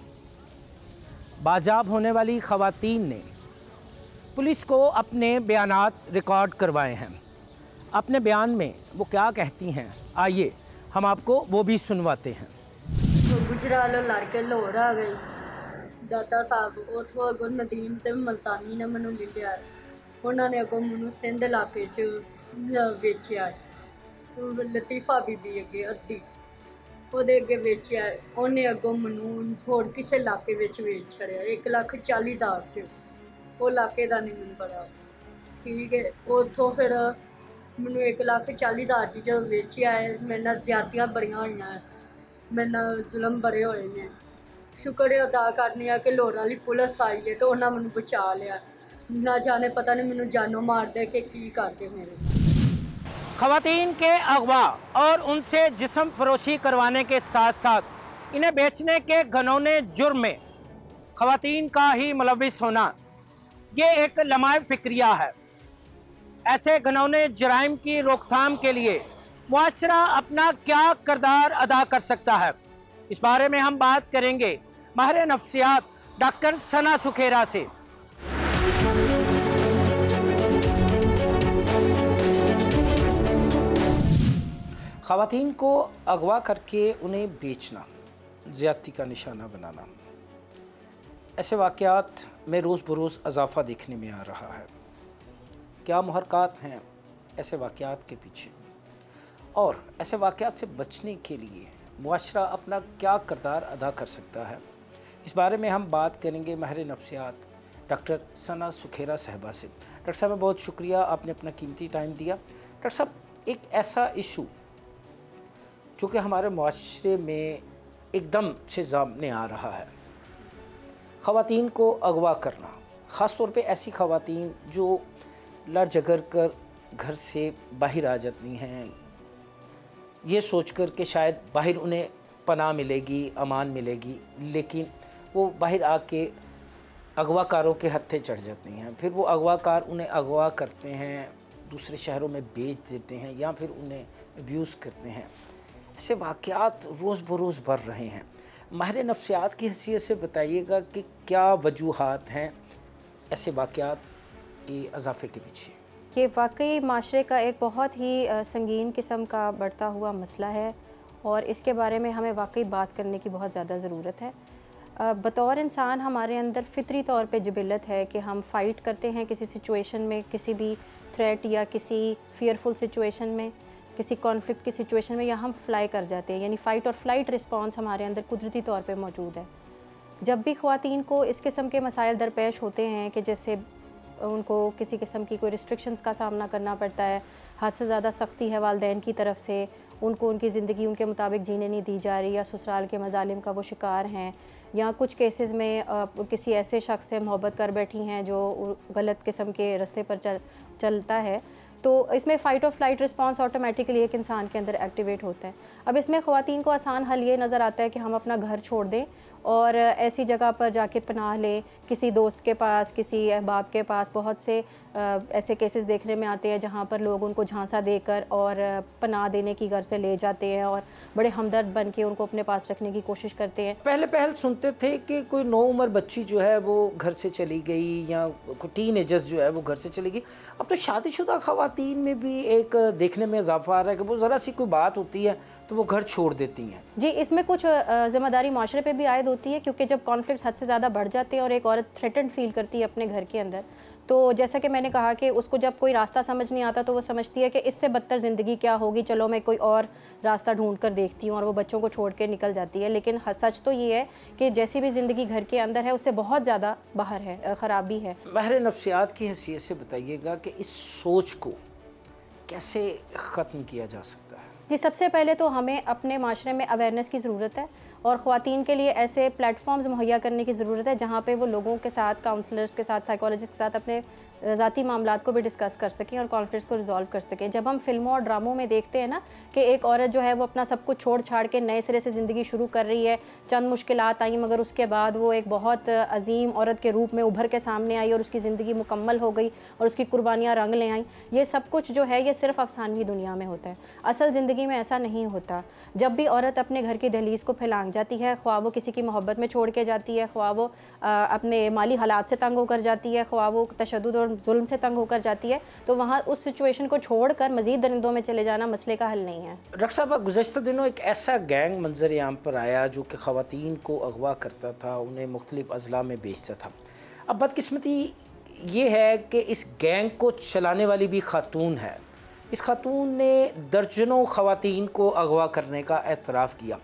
बाजियाब होने वाली ख़वातीन ने पुलिस को अपने बयानात रिकॉर्ड करवाए हैं। अपने बयान में वो क्या कहती हैं, आइए हम आपको वो भी सुनवाते हैं। गुजरात लड़के लाहौर आ गई, दाता साहब उतों अगों नदीम ते मल्तानी ने मैनू ले लिया, उन्होंने अगों मैनू सिंध इलाके च बेचिया, लतीफ़ा बीबी अगे अद्धी ਉਹਦੇ ਅੱਗੇ ਵੇਚਿਆ, ਉਹਨੇ ਅੱਗੋਂ ਮੈਨੂੰ ਹੋਰ ਕਿਸੇ ਇਲਾਕੇ ਵਿੱਚ ਵੇਚ ਛੜਿਆ 1,40,000 'ਚ। ਉਹ ਇਲਾਕੇ ਦਾ ਨਹੀਂ ਮੈਨੂੰ ਪਤਾ। ठीक है। ਉੱਥੋਂ ਫਿਰ ਮੈਨੂੰ 1,40,000 'ਚ ਜਦੋਂ ਵੇਚਿਆ ਹੈ, ਮੇਰੇ ਨਾਲ ਜ਼ਿਆਦਤੀਆਂ ਬੜੀਆਂ ਹੋਈਆਂ, ਮੇਰੇ ਨਾਲ ਜ਼ੁਲਮ ਬੜੇ ਹੋਏ ਨੇ। ਸ਼ੁਕਰ ਅਦਾ ਕਰਨੀ ਆ ਕਿ ਲਾਹੌਰ ਵਾਲੀ ਪੁਲਿਸ ਆਈ ਹੈ ਤੇ ਉਹਨਾਂ ਮੈਨੂੰ ਬਚਾ लिया। ना जाने पता नहीं मैनू जानों मार दे के की कर दे मेरे। खवातीन के अगवा और उनसे जिस्म फरोशी करवाने के साथ साथ इन्हें बेचने के घनौने जुर्म में खवातीन का ही मुलविस होना, ये एक लम्हा फिक्रिया है। ऐसे घनौने जराइम की रोकथाम के लिए मुआशरा अपना क्या किरदार अदा कर सकता है, इस बारे में हम बात करेंगे माहिर नफ्सियात डॉक्टर सना सुखेरा से। ख़वातीन को अगवा करके उन्हें बेचना, ज़्यादती का निशाना बनाना, ऐसे वाक़यात में रोज़ बरोज़ इजाफ़ा देखने में आ रहा है। क्या मुहरकात हैं ऐसे वाक़यात के पीछे, और ऐसे वाक़यात से बचने के लिए मुआशरा अपना क्या किरदार अदा कर सकता है, इस बारे में हम बात करेंगे माहिर नफ्सियात डॉक्टर सना सुखेरा साहबा से। डॉक्टर साहब, बहुत शुक्रिया, आपने अपना कीमती टाइम दिया। डॉक्टर साहब, एक ऐसा इशू जो कि हमारे मुआशरे में एकदम से सामने आ रहा है, ख़वातीन को अगवा करना, ख़ास तौर पे ऐसी ख़वातीन जो लड़ झगड़ कर घर से बाहर आ जाती हैं, ये सोचकर कि शायद बाहर उन्हें पनाह मिलेगी, अमान मिलेगी, लेकिन वो बाहर आके अगवाकारों के हत्थे चढ़ जाती हैं। फिर वो अगवाकार उन्हें अगवा करते हैं, दूसरे शहरों में बेच देते हैं या फिर उन्हें अब्यूज़ करते हैं। ऐसे वाक़यात रोज़ बरोज़ बढ़ रहे हैं। माहिर नफ्सियात की हैसियत से बताइएगा कि क्या वजूहात हैं ऐसे वाक़यात के इजाफ़े के पीछे? ये वाकई माशरे का एक बहुत ही संगीन किस्म का बढ़ता हुआ मसला है, और इसके बारे में हमें वाकई बात करने की बहुत ज़्यादा ज़रूरत है। बतौर इंसान हमारे अंदर फितरी तौर पे जिबिलत है कि हम फ़ाइट करते हैं किसी सिचुएशन में, किसी भी थ्रेट या किसी फ़ियरफुल सिचुएशन में, किसी कॉन्फ्लिक्ट की सिचुएशन में, या हम फ्लाई कर जाते हैं। यानी फ़ाइट और फ्लाइट रिस्पॉन्स हमारे अंदर कुदरती तौर पे मौजूद है। जब भी ख़वातीन को इस किस्म के मसाइल दरपेश होते हैं कि जैसे उनको किसी किस्म की कोई रिस्ट्रिक्शंस का सामना करना पड़ता है, हद से ज़्यादा सख्ती है वालिदैन की तरफ से, उनको उनकी ज़िंदगी उनके मुताबिक जीने नहीं दी जा रही, या ससुराल के मज़ालिम का वो शिकार हैं, या कुछ केसेस में किसी ऐसे शख्स से मोहब्बत कर बैठी हैं जो गलत किस्म के रास्ते पर चलता है, तो इसमें फ़ाइट और फ्लाइट रिस्पॉन्स ऑटोमेटिकली एक इंसान के अंदर एक्टिवेट होता है। अब इसमें ख़वातीन को आसान हल ये नज़र आता है कि हम अपना घर छोड़ दें और ऐसी जगह पर जाके पनाह लें, किसी दोस्त के पास, किसी अहबाब के पास। बहुत से ऐसे केसेस देखने में आते हैं जहाँ पर लोग उनको झांसा देकर और पनाह देने की घर से ले जाते हैं और बड़े हमदर्द बन के उनको अपने पास रखने की कोशिश करते हैं। पहले सुनते थे कि कोई नौ उम्र बच्ची जो है वो घर से चली गई, या कोई टीनेजर्स जो है वो घर से चली गई। अब तो शादीशुदा ख़वातीन में भी एक देखने में इजाफा आ रहा है कि वो ज़रा सी कोई बात होती है तो वो घर छोड़ देती हैं। जी, इसमें कुछ ज़िम्मेदारी माशरे पे भी आयद होती है, क्योंकि जब कॉन्फ्लिक्ट हद से ज़्यादा बढ़ जाते हैं और एक औरत थ्रेटन्ड फील करती है अपने घर के अंदर, तो जैसा कि मैंने कहा कि उसको जब कोई रास्ता समझ नहीं आता तो वो समझती है कि इससे बदतर ज़िंदगी क्या होगी, चलो मैं कोई और रास्ता ढूंढ कर देखती हूँ, और वो बच्चों को छोड़ के निकल जाती है। लेकिन सच तो ये है कि जैसी भी ज़िंदगी घर के अंदर है उससे बहुत ज़्यादा बाहर है, ख़राबी है। माहिर नफ्सियात की हैसियत से बताइएगा कि इस सोच को कैसे ख़त्म किया जा सकता है? जी, सबसे पहले तो हमें अपने माशरे में अवेयरनेस की ज़रूरत है, और ख़वातीन के लिए ऐसे प्लेटफॉर्म्स मुहैया करने की ज़रूरत है जहाँ पे वो लोगों के साथ, काउंसलर्स के साथ, साइकोलॉजिस्ट के साथ अपने ज़ाती मामलात को भी डिस्कस कर सकें और कॉन्फ्लिक्ट्स को रिजॉल्व कर सकें। जब हम फिल्मों और ड्रामों में देखते हैं ना कि एक औरत जो है वो अपना सब कुछ छोड़ छाड़ के नए सिरे से ज़िंदगी शुरू कर रही है, चंद मुश्किलात आई मगर उसके बाद वो एक बहुत अजीम औरत के रूप में उभर के सामने आई और उसकी ज़िंदगी मुकम्मल हो गई और उसकी कुर्बानियाँ रंग ले आईं, ये सब कुछ जो है ये सिर्फ अफसानवी दुनिया में होता है। असल ज़िंदगी में ऐसा नहीं होता। जब भी औरत अपने घर की दहलीज़ को फैलांग जाती है, ख्वाह वो किसी की मोहब्बत में छोड़ के जाती है, ख्वाह वो अपने माली हालात से तंग होकर जाती है, ख्वाह वो तशद्दुद और जुल्म से तंग कर जाती है, तो वहाँ उस सिचुएशन को छोड़कर मज़ीद दरिंदों में चले जाना मसले का हल नहीं है। डॉक्टर साहब, गुज़श्ता दिनों एक ऐसा गैंग मंजर आम पर आया जो कि ख़वातीन को अगवा करता था, उन्हें मुख्तलिफ अज़ला में बेचता था। अब बदकिस्मती ये है कि इस गैंग को चलाने वाली भी खातून है। इस खातून ने दर्जनों ख़वातीन को अगवा करने का एतराफ़ किया।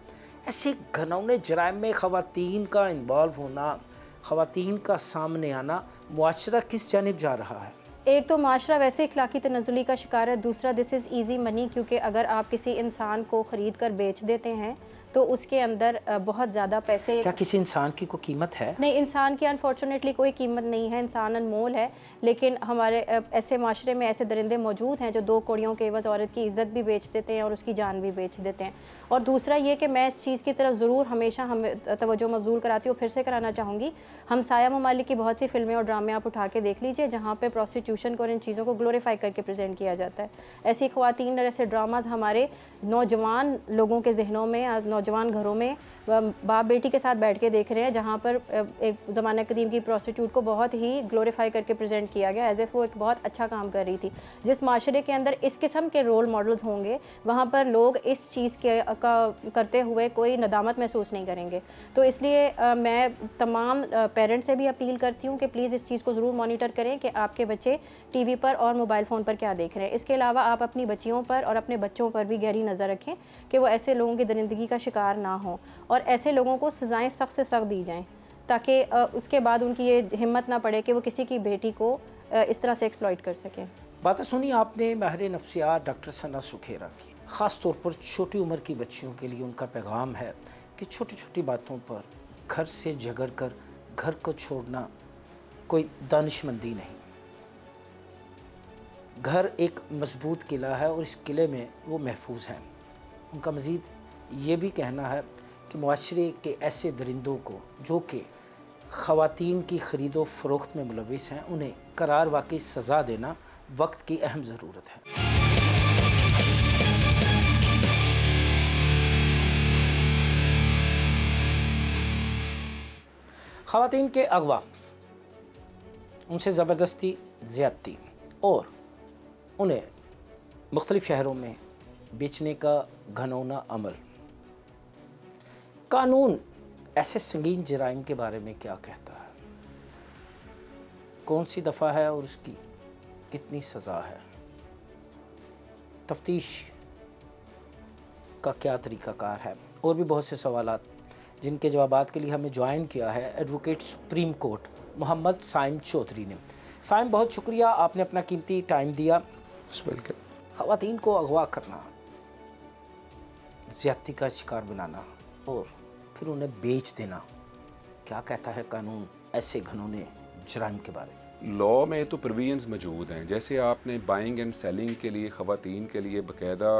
ऐसे घनौने जराइम में ख़वातीन का इन्वॉल्व होना, ख़वातीन का सामने आना, मुआशरा किस जानिब जा रहा है? एक तो माशरा वैसे इखलाकी तनज़ुली का शिकार है, दूसरा दिस इज़ ईजी मनी, क्योंकि अगर आप किसी इंसान को ख़रीद कर बेच देते हैं तो उसके अंदर बहुत ज़्यादा पैसे। क्या किसी इंसान की कोई कीमत है? नहीं, इंसान की अनफॉर्चुनेटली कोई कीमत नहीं है, इंसान अनमोल है। लेकिन हमारे ऐसे माशरे में ऐसे दरिंदे मौजूद हैं जो 2 कौड़ियों के एवज़ औरत की इज़्ज़त भी बेच देते हैं और उसकी जान भी बेच देते हैं। और दूसरा ये कि मैं इस चीज़ की तरफ ज़रूर हमेशा हमें तवज्जो मबज़ूल कराती हूँ, फिर से कराना चाहूँगी। हमसाया ममालिक की बहुत सी फ़िल्में और ड्रामे आप उठा के देख लीजिए जहाँ पर प्रोस्टिट्यूशन को और इन चीज़ों को ग्लोरीफाई करके प्रेजेंट किया जाता है। ऐसी ख़वातीन और ऐसे ड्रामाज़ हमारे नौजवान लोगों के जहनों में, नौजवान घरों में बाप बेटी के साथ बैठ के देख रहे हैं, जहाँ पर एक ज़माना कदीम की प्रोस्टिट्यूट को बहुत ही ग्लोरीफाई करके प्रेजेंट किया गया एज एफ वो एक बहुत अच्छा काम कर रही थी। जिस माशरे के अंदर इस किस्म के रोल मॉडल्स होंगे वहाँ पर लोग इस चीज़ के करते हुए कोई नदामत महसूस नहीं करेंगे। तो इसलिए मैं तमाम पेरेंट्स से भी अपील करती हूँ कि प्लीज़ इस चीज़ को ज़रूर मॉनिटर करें कि आपके बच्चे टीवी पर और मोबाइल फ़ोन पर क्या देख रहे हैं। इसके अलावा आप अपनी बच्चियों पर और अपने बच्चों पर भी गहरी नज़र रखें कि वो ऐसे लोगों की दरिंदगी का शिकार ना हो और ऐसे लोगों को सज़ाएं सख्त से सख्त दी जाएं, ताकि उसके बाद उनकी ये हिम्मत ना पड़े कि वो किसी की बेटी को इस तरह से एक्सप्लॉइट कर सकें। बातें सुनी आपने माहिर नफ्सियात डॉक्टर सना सुखेरा की। ख़ास तौर पर छोटी उम्र की बच्चियों के लिए उनका पैगाम है कि छोटी छोटी बातों पर घर से झगड़ कर घर को छोड़ना कोई दानिशमंदी नहीं। घर एक मजबूत किला है और इस किले में वो महफूज हैं। उनका मज़ीद ये भी कहना है कि मुआशरे के ऐसे दरिंदों को जो कि ख़वातीन की ख़रीदो फ़रोख्त में मुलविस हैं, उन्हें करार वाकई सज़ा देना वक्त की अहम ज़रूरत है। ख़वातीन के अगवा, उनसे ज़बरदस्ती ज़्यादती और उन्हें मुख्तलिफ़ शहरों में बेचने का घनौना अमल। कानून ऐसे संगीन जराइम के बारे में क्या कहता है? कौन सी दफ़ा है और उसकी कितनी सज़ा है? तफ्तीश का क्या तरीक़ाकार है? और भी बहुत से सवालात जिनके जवाबात के लिए हमें ज्वाइन किया है advocate supreme court Mohammad Saim Chaudhary ने। साइम, बहुत शुक्रिया, आपने अपना कीमती टाइम दिया। ख़वातीन को अगवा करना, ज़्यादती का शिकार बनाना और फिर उन्हें बेच देना, क्या कहता है कानून ऐसे घनौने जराइम के बारे में? लॉ में तो प्रोविजंस मौजूद हैं। जैसे आपने बाइंग एंड सेलिंग के लिए ख़वातीन के लिए बाकायदा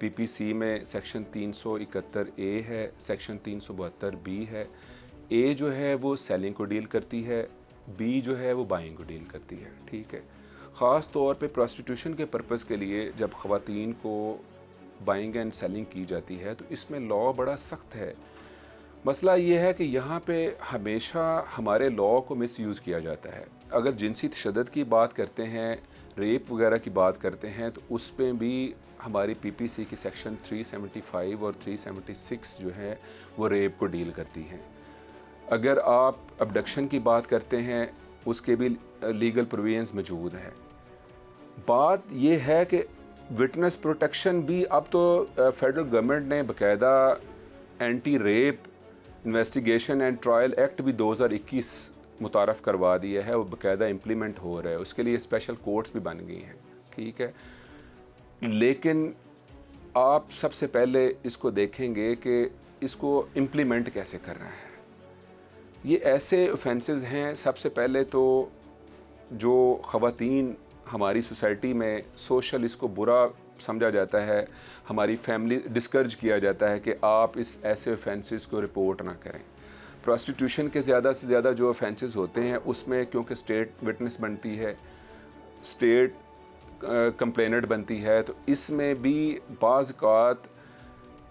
पीपीसी में सेक्शन 371A है, सेक्शन 372B है। ए जो है वो सेलिंग को डील करती है, बी जो है वो बाइंग को डील करती है। ठीक है, ख़ास तौर पे प्रोस्टिट्यूशन के पर्पज़ के लिए जब ख़वातीन को बाइंग एंड सेलिंग की जाती है तो इसमें लॉ बड़ा सख्त है। मसला ये है कि यहाँ पे हमेशा हमारे लॉ को मिसयूज़ किया जाता है। अगर जिनसी तशद्दुद की बात करते हैं, रेप वगैरह की बात करते हैं, तो उस पर भी हमारी पीपीसी की सेक्शन 375 और 376 जो है वो रेप को डील करती हैं। अगर आप अबडक्शन की बात करते हैं उसके भी लीगल प्रोविजंस मौजूद हैं। बात ये है कि विटनेस प्रोटेक्शन भी अब तो फेडरल गवर्नमेंट ने बाकायदा anti rape investigation and trial act भी 2021 मुतारफ़ करवा दिया है, वो बाकायदा इम्प्लीमेंट हो रहा है। उसके लिए स्पेशल कोर्ट्स भी बन गई हैं। ठीक है, लेकिन आप सबसे पहले इसको देखेंगे कि इसको इम्प्लीमेंट कैसे करना है। ये ऐसे ऑफेंसेस हैं, सबसे पहले तो जो ख़वातीन हमारी सोसाइटी में सोशल इसको बुरा समझा जाता है, हमारी फैमिली डिस्करेज किया जाता है कि आप इस ऐसे ऑफेंसेस को रिपोर्ट ना करें। प्रोस्टिट्यूशन के ज़्यादा से ज़्यादा जो ऑफेंसेस होते हैं उसमें क्योंकि स्टेट विटनेस बनती है, स्टेट कंप्लेनेंट बनती है, तो इसमें भी बाज़ औक़ात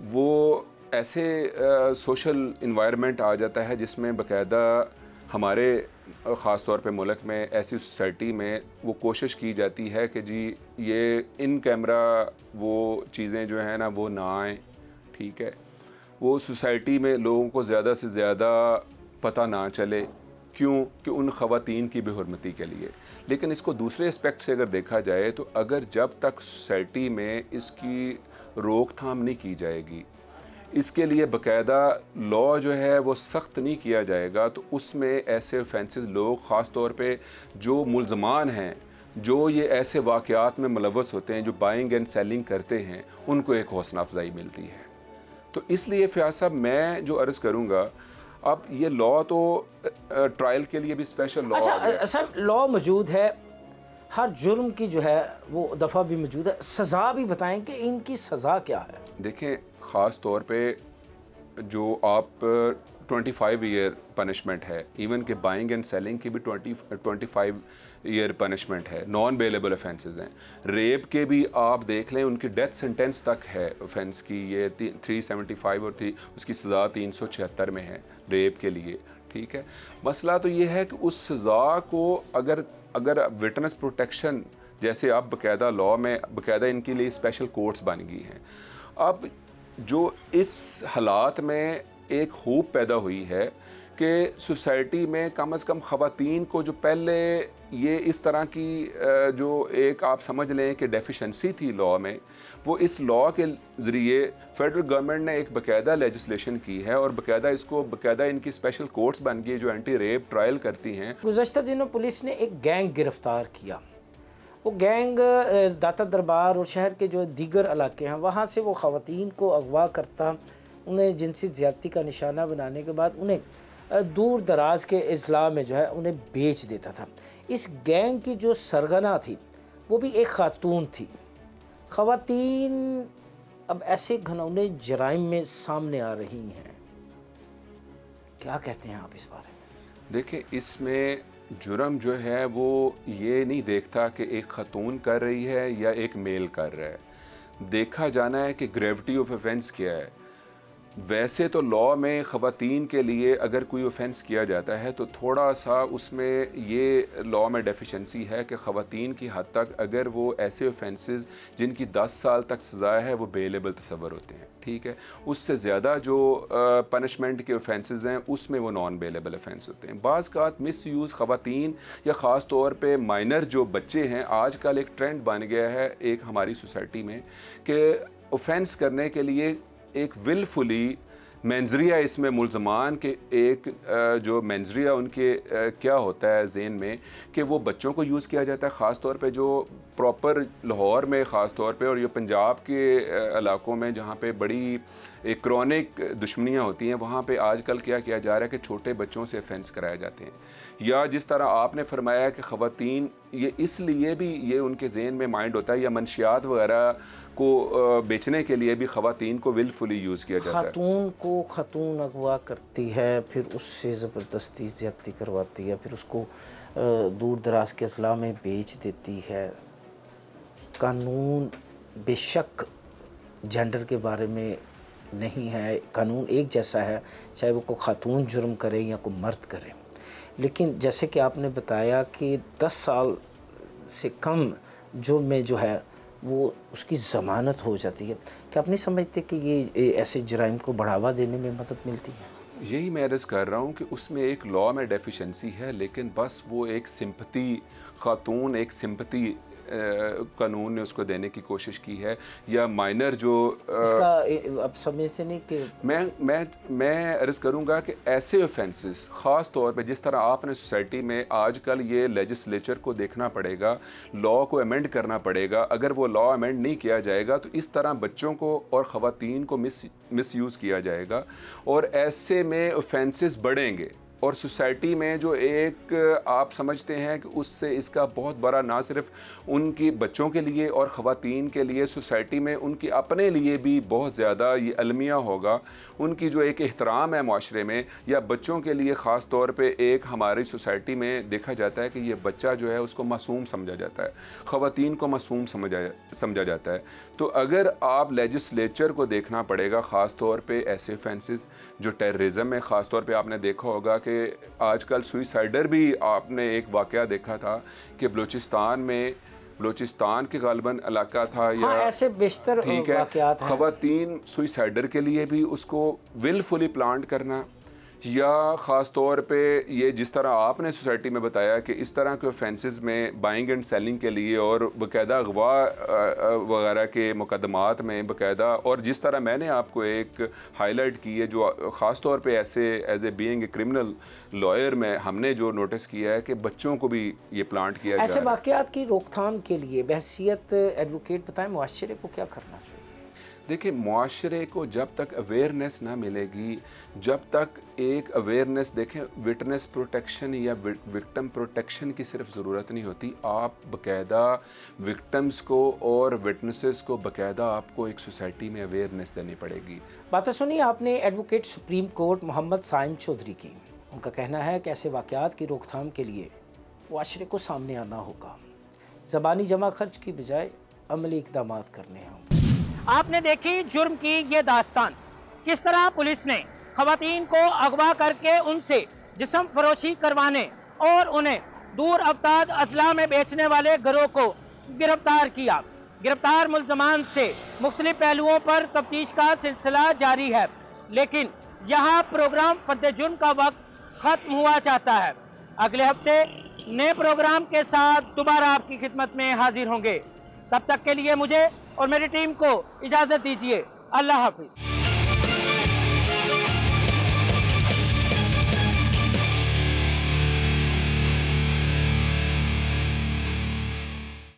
वो ऐसे सोशल इन्वायरमेंट आ जाता है जिसमें बाकायदा हमारे ख़ास तौर पे मुल्क में ऐसी सोसाइटी में वो कोशिश की जाती है कि जी ये इन कैमरा वो चीज़ें जो है ना वो ना आएँ। ठीक है, वो सोसाइटी में लोगों को ज़्यादा से ज़्यादा पता ना चले, क्यों कि उन ख़वातीन की बेहुरमती के लिए। लेकिन इसको दूसरे एस्पेक्ट से अगर देखा जाए तो अगर जब तक सोसाइटी में इसकी रोकथाम नहीं की जाएगी, इसके लिए बाकायदा लॉ जो है वो सख्त नहीं किया जाएगा, तो उसमें ऐसे ऑफेंसेस लोग ख़ास तौर पे जो मुल्ज़मान हैं जो ये ऐसे वाक़यात में मुलव्वस होते हैं, जो बाइंग एंड सेलिंग करते हैं, उनको एक हौसला अफजाई मिलती है। तो इसलिए फ़याज़ साहब मैं जो अर्ज़ करूँगा, अब ये लॉ तो ट्रायल के लिए भी स्पेशल लॉ अच्छा लॉ मौजूद है, हर जुर्म की जो है वो दफ़ा भी मौजूद है, सज़ा भी बताएं कि इनकी सज़ा क्या है। देखें, ख़ास तौर पे जो आप 25 ईयर पनिशमेंट है, इवन के बाइंग एंड सेलिंग की भी 25 ईयर पनिशमेंट है, नॉन बेलेबल ऑफेंसेस हैं। रेप के भी आप देख लें, उनकी डेथ सेंटेंस तक है ऑफेंस की, ये 375 और उसकी सज़ा 376 में है रेप के लिए, ठीक है। मसला तो ये है कि उस सज़ा को अगर विटनेस प्रोटेक्शन जैसे आप बाकायदा लॉ में बाकायदा इनके लिए स्पेशल कोर्ट्स बन गई हैं, अब जो इस हालात में एक खूब पैदा हुई है कि सोसाइटी में कम से कम ख़वातीन को जो पहले ये इस तरह की जो एक आप समझ लें कि डेफिशिएंसी थी लॉ में, वो इस लॉ के ज़रिए फेडरल गवर्नमेंट ने एक बाकायदा लेजिस्लेशन की है और बाकायदा इनकी स्पेशल कोर्ट्स बन गई जो एंटी रेप ट्रायल करती हैं। गुज़श्ता दिनों पुलिस ने एक गैंग गिरफ़्तार किया, वो गैंग दाता दरबार और शहर के जो दीगर इलाके हैं वहाँ से वो ख़वातीन को अगवा करता, उन्हें जिनसी ज़्यादती का निशाना बनाने के बाद उन्हें दूर दराज के अजला में जो है उन्हें बेच देता था। इस गैंग की जो सरगना थी वो भी एक खातून थी। ख़वातीन अब ऐसे घनौने जराइम में सामने आ रही हैं, क्या कहते हैं आप इस बारे में? देखिए, इसमें जुर्म जो है वो ये नहीं देखता कि एक खातून कर रही है या एक मेल कर रहा है, देखा जाना है कि ग्रेविटी ऑफ ऑफेंस क्या है। वैसे तो लॉ में ख़वातीन के लिए अगर कोई ऑफेंस किया जाता है तो थोड़ा सा उसमें ये लॉ में डेफिशिएंसी है कि ख़वातीन की हद तक अगर वो ऐसे ऑफेंसेस जिनकी 10 साल तक सज़ा है वो बेलेबल तस्वर होते हैं, ठीक है। उससे ज़्यादा जो पनिशमेंट के ऑफेंसेस हैं उसमें वो नॉन बेलेबल ऑफेंस होते हैं। बाज़ कात मिस यूज़ ख़वातीन या ख़ास तौर पे माइनर जो बच्चे हैं, आजकल एक ट्रेंड बन गया है एक हमारी सोसाइटी में कि ऑफेंस करने के लिए एक विलफुली मेंजरिया इसमें मुलजमान के एक जो मेंजरिया उनके क्या होता है ज़हन में कि वो बच्चों को यूज़ किया जाता है, ख़ास तौर पे जो प्रॉपर लाहौर में ख़ास तौर पे और ये पंजाब के इलाकों में जहाँ पे बड़ी एक क्रॉनिक दुश्मनियाँ होती हैं, वहाँ पे आजकल क्या किया जा रहा है कि छोटे बच्चों से ऑफेंस कराए जाते हैं। या जिस तरह आपने फरमाया कि ख़वातीन ये इसलिए भी ये उनके ज़हन में माइंड होता है या मंशियात वगैरह को बेचने के लिए भी ख़वातीन को विलफुली यूज़ किया जाता है। खातून अगवा करती है, फिर उससे ज़बरदस्ती ज़्यादती करवाती है, फिर उसको दूर दराज के अजला में बेच देती है। कानून बेशक जेंडर के बारे में नहीं है, कानून एक जैसा है चाहे वो को खातून जुर्म करे या को मर्द करे, लेकिन जैसे कि आपने बताया कि 10 साल से कम जुर्म में जो है वो उसकी ज़मानत हो जाती है। क्या आप नहीं समझते कि ये ऐसे जराइम को बढ़ावा देने में मदद मिलती है? यही मैं अर्ज़ कर रहा हूँ कि उसमें एक लॉ में डेफिशिएंसी है, लेकिन बस वो एक सिंपथी खातून एक सिंपथी कानून ने उसको देने की कोशिश की है या माइनर जो इसका अब समझते नहीं कि मैं अर्ज़ करूँगा कि ऐसे ऑफेंसेस ख़ास तौर पे जिस तरह आपने सोसाइटी में आजकल ये लेजिस्लेचर को देखना पड़ेगा, लॉ को अमेंड करना पड़ेगा। अगर वो लॉ अमेंड नहीं किया जाएगा तो इस तरह बच्चों को और ख़वातीन को मिस यूज़ किया जाएगा और ऐसे में ऑफेंसेस बढ़ेंगे और सोसाइटी में जो एक आप समझते हैं कि उससे इसका बहुत बड़ा ना सिर्फ उनकी बच्चों के लिए और ख़वातीन के लिए, सोसाइटी में उनकी अपने लिए भी बहुत ज़्यादा ये अलमिया होगा। उनकी जो एक एहतराम है माशरे में या बच्चों के लिए ख़ास तौर पे एक हमारी सोसाइटी में देखा जाता है कि ये बच्चा जो है उसको मासूम समझा जाता है, ख़वातीन को मासूम समझा जाता है। तो अगर आप लेजिस्लेचर को देखना पड़ेगा ख़ास तौर पर ऐसे ऑफेंसेस जो टेररिज्म में ख़ास तौर पर आपने देखा होगा कि आजकल सुइसाइडर भी आपने एक वाक़या देखा था कि बलूचिस्तान के गालिबन इलाका था या ऐसे बेशतर ठीक है, ख़वातीन सुइसाइडर के लिए भी उसको विलफुली प्लान करना या ख़ास तौर पे ये जिस तरह आपने सोसाइटी में बताया कि इस तरह के ऑफेंसेस में बाइंग एंड सेलिंग के लिए और बाकायदा अगवा वगैरह के मुकदमात में बाकायदा, और जिस तरह मैंने आपको एक हाईलाइट की है जो ख़ास तौर पे ऐसे as a being a criminal lawyer में हमने जो नोटिस किया है कि बच्चों को भी ये प्लांट किया जा रहा है। ऐसे वाक़यात की रोकथाम के लिए बहैसियत एडवोकेट बताएं मुआशरे को क्या करना चाहिए? देखिए, मुआशरे को जब तक अवेयरनेस ना मिलेगी, जब तक एक अवेयरनेस, देखें विटनेस प्रोटेक्शन या विक्टिम प्रोटेक्शन की सिर्फ ज़रूरत नहीं होती, आप बाकायदा विक्टिम्स को और विटनेसेस को बाकायदा आपको एक सोसाइटी में अवेयरनेस देनी पड़ेगी। बातें सुनी आपने advocate supreme court Mohammad Saim Chaudhary की। उनका कहना है कि ऐसे वाक़यात की रोकथाम के लिए मुआशरे को सामने आना होगा, ज़बानी जमा खर्च की बजाय अमली इक़दाम करने होंगे। आपने देखी जुर्म की ये दास्तान, किस तरह पुलिस ने ख़वातीन को अगवा करके उनसे जिस्म फरोशी करवाने और उन्हें दूर अवताद अजला में बेचने वाले गिरोह को गिरफ्तार किया। गिरफ्तार मुल्ज़मान से मुख्तलिफ पहलुओं पर तफ्तीश का सिलसिला जारी है, लेकिन यहाँ प्रोग्राम फर्द जुर्म का वक्त ख़त्म हुआ चाहता है। अगले हफ्ते नए प्रोग्राम के साथ दोबारा आपकी खिदमत में हाजिर होंगे। तब तक के लिए मुझे और मेरी टीम को इजाज़त दीजिए। अल्लाह हाफिज़।